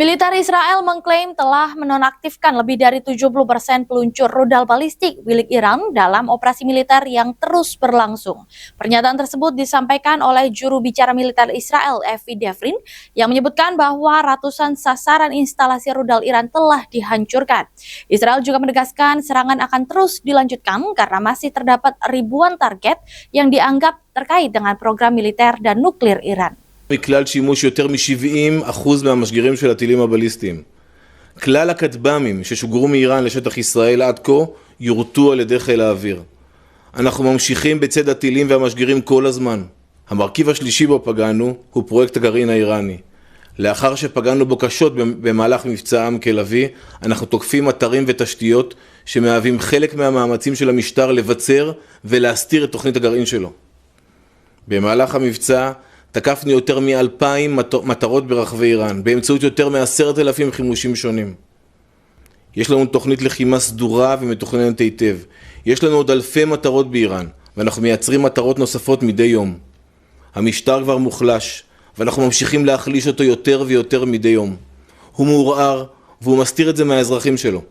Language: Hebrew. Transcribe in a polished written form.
Militer Israel mengklaim telah menonaktifkan lebih dari 70% peluncur rudal balistik milik Iran dalam operasi militer yang terus berlangsung. Pernyataan tersebut disampaikan oleh juru bicara militer Israel, Evi Devrin, yang menyebutkan bahwa ratusan sasaran instalasi rudal Iran telah dihancurkan. Israel juga menegaskan serangan akan terus dilanjutkan karena masih terdapat ribuan target yang dianggap terkait dengan program militer dan nuklir Iran. מכלל שימוש יותר מ-70% מהמשגרים של הטילים הבליסטיים. כלל הכטב"מים ששוגרו מאיראן לשטח ישראל עד כה יורטו על ידי חיל האוויר. אנחנו ממשיכים בצד הטילים והמשגרים כל הזמן. המרכיב השלישי בו פגענו הוא פרויקט הגרעין האיראני. לאחר שפגענו בו קשות במהלך מבצע עם כלבי, אנחנו תוקפים אתרים ותשתיות שמהווים חלק מהמאמצים של המשטר לבצר ולהסתיר את תוכנית הגרעין שלו. במהלך המבצע תקפנו יותר מ-2,000 מטרות ברחבי איראן, באמצעות יותר מ-10,000 חימושים שונים. יש לנו תוכנית לחימה סדורה ומתוכננת היטב. יש לנו עוד אלפי מטרות באיראן, ואנחנו מייצרים מטרות נוספות מדי יום. המשטר כבר מוחלש, ואנחנו ממשיכים להחליש אותו יותר ויותר מדי יום. הוא מעורער, והוא מסתיר את זה מהאזרחים שלו.